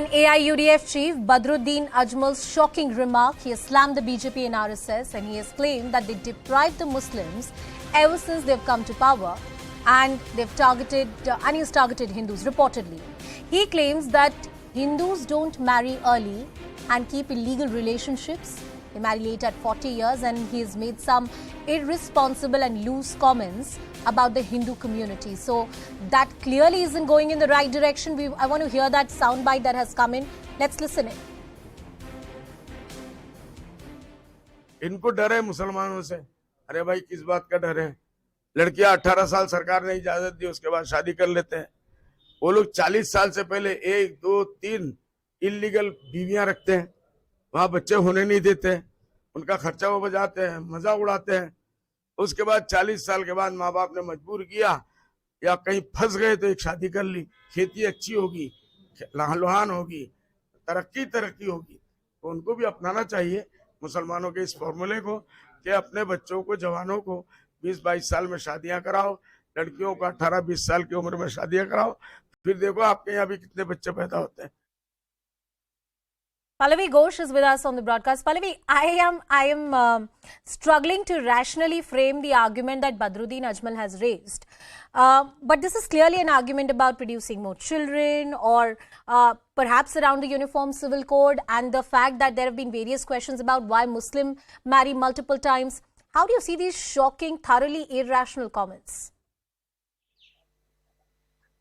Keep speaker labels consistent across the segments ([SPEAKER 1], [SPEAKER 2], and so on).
[SPEAKER 1] And AIUDF chief Badruddin Ajmal's shocking remark. He has slammed the BJP and RSS and he has claimed that they deprived the Muslims ever since they've come to power, and he's targeted Hindus reportedly. He claims that Hindus don't marry early and keep illegal relationships. They marry late at 40 years, and he's made some irresponsible and loose comments about the Hindu community. So that clearly isn't going in the right direction. I want to hear that soundbite that has come in. Let's listen in.
[SPEAKER 2] इनको डर है मुसलमानों से। अरे भाई किस बात का डर है? लड़कियां 18 साल सरकार ने इजाजत दी, उसके बाद शादी कर लेते हैं। वो लोग 40 साल से पहले 1, 2, 3 इलीगल बीवियां रखते हैं, वहां बच्चे होने नहीं देते, उनका खर्चा वो बजाते हैं, मजा उड़ाते हैं। उसके बाद 40 साल के बाद माँ बाप ने मजबूर किया या कहीं फंस गए तो एक शादी कर ली, खेती अच्छी होगी, लहान होगी, तरक्की होगी। तो उनको भी अपनाना चाहिए मुसलमानों के इस फॉर्मूले को कि अपने बच्चों को, जवानों को 20-22 साल में शादियां कराओ, लड़कियों को 18-20 साल की उम्र में शादियां कराओ, फिर देखो आपके यहाँ भी कितने बच्चे पैदा होते हैं।
[SPEAKER 1] Pallavi Ghosh is with us on the broadcast. Pallavi, I am struggling to rationally frame the argument that Badruddin Ajmal has raised. But this is clearly an argument about producing more children, or perhaps around the Uniform Civil Code and the fact that there have been various questions about why Muslims marry multiple times. How do you see these shocking, thoroughly irrational comments?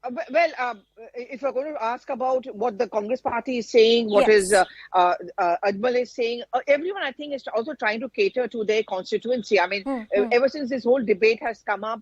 [SPEAKER 3] If you're going to ask about what the Congress party is saying, what is Ajmal is saying, everyone I think is also trying to cater to their constituency. I mean, ever since this whole debate has come up,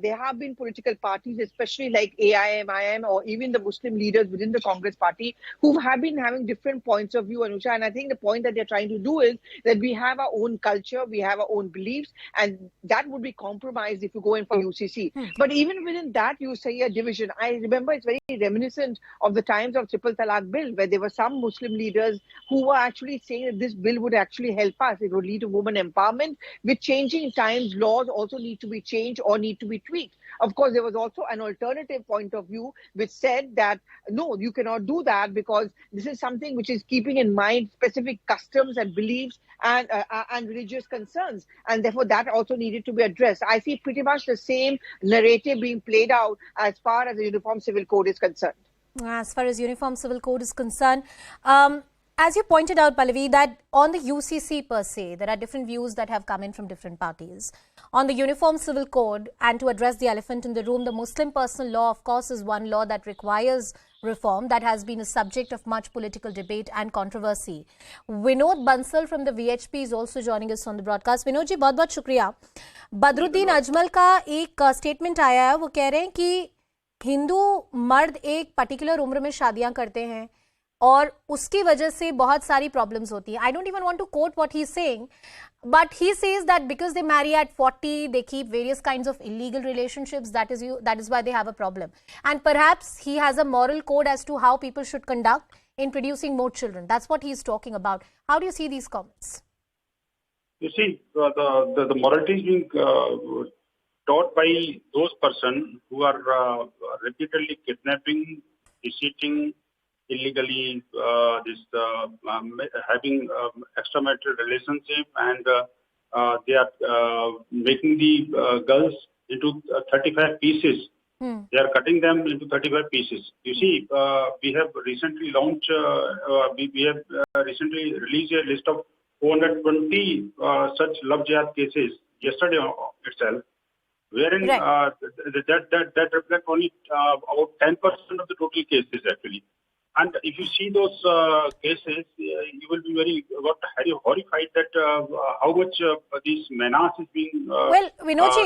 [SPEAKER 3] there have been political parties, especially like AIM, or even the Muslim leaders within the Congress party, who have been having different points of view, Anusha. And I think the point that they're trying to do is that we have our own culture, we have our own beliefs, and that would be compromised if you go in for UCC. But even within that, you say a division. I remember it's very reminiscent of the times of Triple Talaq Bill, where there were some Muslim leaders who were actually saying that this bill would actually help us. It would lead to women empowerment. With changing times, laws also need to be changed or need to be tweaked. Of course, there was also an alternative point of view which said that, no, you cannot do that because this is something which is keeping in mind specific customs and beliefs and religious concerns. And therefore, that also needed to be addressed. I see pretty much the same narrative being played out as far as the Uniform Civil Code is concerned.
[SPEAKER 1] As far as Uniform Civil Code is concerned, as you pointed out, Pallavi, that on the UCC per se, there are different views that have come in from different parties. On the Uniform Civil Code, and to address the elephant in the room, the Muslim personal law, of course, is one law that requires reform that has been a subject of much political debate and controversy. Vinod Bansal from the VHP is also joining us on the broadcast. Vinod ji, बहुत-बहुत शुक्रिया. बदरुद्दीन अजमल का एक statement आया है, वो कह रहे हैं कि हिंदू मर्द एक पर्टिकुलर उम्र में शादियां करते हैं और उसकी वजह से बहुत सारी प्रॉब्लम्स होती हैं. I don't even want to quote what he's saying, but he says that because they marry at 40, they keep various kinds of illegal relationships. That is why they have a problem. And perhaps he has a moral code as to how people should conduct in producing more children. That's what he's talking about. How do you see these comments?
[SPEAKER 4] You see, the morality is being taught by those persons who are repeatedly kidnapping, deceiving, illegally having extramarital relationship, and they are making the girls into 35 pieces. They are cutting them into 35 pieces. You see, we have recently launched, we have recently released a list of 420 such love jihad cases yesterday itself, wherein that reflect only about 10% of the total cases actually. And if you see those cases, you will be very horrified that how much these menace is being
[SPEAKER 1] well, Vinod ji,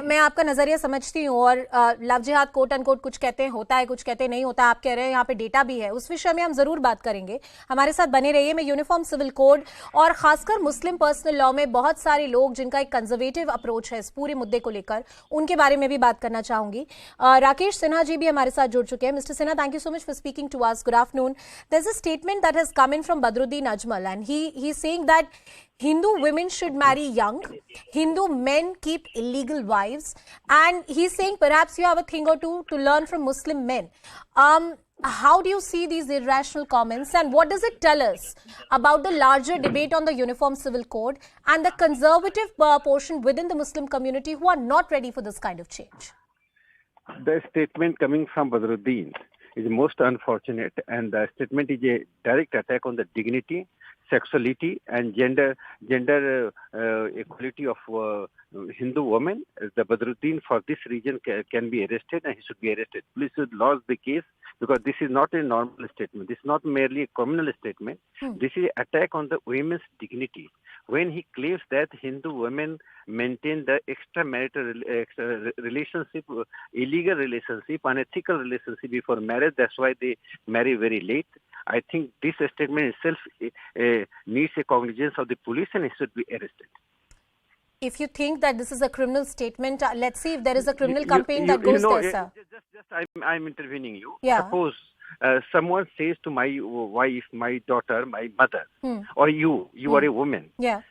[SPEAKER 1] मैं आपका नजरिया समझती हूँ, और love जिहाद coat and quote कुछ कहते हैं होता है, कुछ कहते हैं नहीं होता. आप कह रहे हैं यहाँ पे डेटा भी है, उस विषय में हम जरूर बात करेंगे. हमारे साथ बने रहिए. मैं यूनिफॉर्म सिविल कोड और खासकर मुस्लिम पर्सनल लॉ में बहुत सारे लोग जिनका एक कंजर्वेटिव अप्रोच है इस पूरे मुद्दे को लेकर, उनके बारे में भी बात करना चाहूंगी. राकेश सिन्हा जी भी हमारे साथ जुड़ चुके हैं. Mister Sinha, thank you so much for speaking to us. Good afternoon. There's a statement that has come in from Badruddin Ajmal, and he's saying that Hindu women should marry young, Hindu men keep illegal wives, and he's saying perhaps you have a thing or two to learn from Muslim men. How do you see these irrational comments, and what does it tell us about the larger debate on the Uniform Civil Code and the conservative portion within the Muslim community who are not ready for this kind of change?
[SPEAKER 5] The statement coming from Badruddin is most unfortunate, and the statement is a direct attack on the dignity, sexuality, and gender equality of Hindu women. The Badruddin for this region can be arrested, and he should be arrested. Police should lodge the case, because this is not a normal statement. This is not merely a criminal statement. This is an attack on the women's dignity. When he claims that Hindu women maintain the extramarital relationship, illegal relationship, unethical relationship before marriage, that's why they marry very late. I think this statement itself needs a cognizance of the police, and it should be arrested.
[SPEAKER 1] If you think that this is a criminal statement, let's see if there is a criminal campaign that goes there, sir.
[SPEAKER 5] I'm intervening you.
[SPEAKER 1] Yeah.
[SPEAKER 5] Suppose someone says to my wife, my daughter, my mother, or you are a woman.
[SPEAKER 1] Yeah.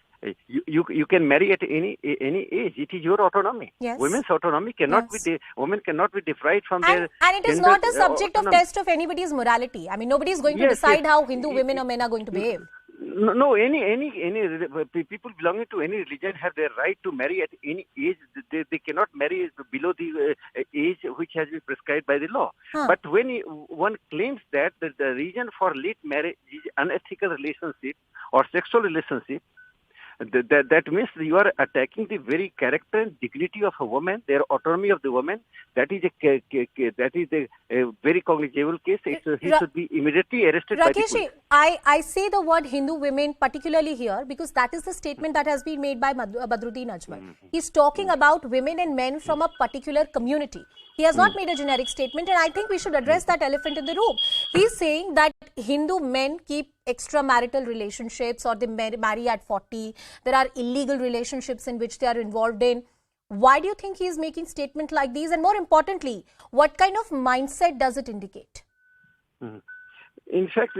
[SPEAKER 5] You can marry at any age. It is your autonomy.
[SPEAKER 1] Yes.
[SPEAKER 5] Women's autonomy cannot be women cannot be deprived from their.
[SPEAKER 1] And it is
[SPEAKER 5] gender,
[SPEAKER 1] not a subject of
[SPEAKER 5] autonomy.
[SPEAKER 1] test of anybody's morality. I mean, nobody is going to
[SPEAKER 5] Yes,
[SPEAKER 1] decide
[SPEAKER 5] yes.
[SPEAKER 1] how Hindu women or men are going to behave.
[SPEAKER 5] No, any people belonging to any religion have their right to marry at any age. They cannot marry below the age which has been prescribed by the law. But when one claims that the reason for late marriage is unethical relationship or sexual relationship, that means you are attacking the very character and dignity of a woman, their autonomy of the woman. That is a very cognizable case. He should be immediately arrested by the
[SPEAKER 1] Rakesh,
[SPEAKER 5] police.
[SPEAKER 1] I say the word Hindu women particularly here because that is the statement that has been made by Badruddin Ajmal. He's talking about women and men from a particular community. He has not made a generic statement, and I think we should address that elephant in the room. He's saying that Hindu men keep extramarital relationships, or they marry at 40. There are illegal relationships in which they are involved in. Why do you think he is making statements like these? And more importantly, what kind of mindset does it indicate?
[SPEAKER 5] In fact,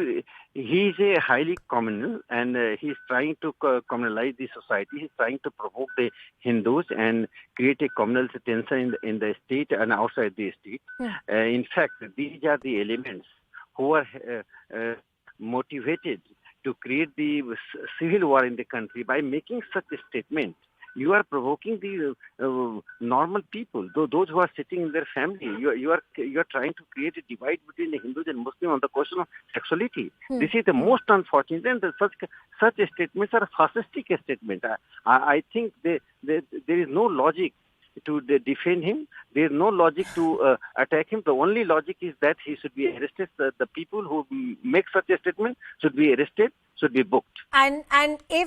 [SPEAKER 5] he is a highly communal, and he is trying to communalize the society. He is trying to provoke the Hindus and create a communal tension in the state and outside the state. In fact, these are the elements who are motivated to create the civil war in the country. By making such a statement, you are provoking the normal people, those who are sitting in their family. You are trying to create a divide between the Hindus and Muslims on the question of sexuality. This is the most unfortunate, and such statements are fascistic statements. I think there is no logic to defend him. There is no logic to attack him. The only logic is that he should be arrested. The people who make such a statement should be arrested, should be booked.
[SPEAKER 1] And if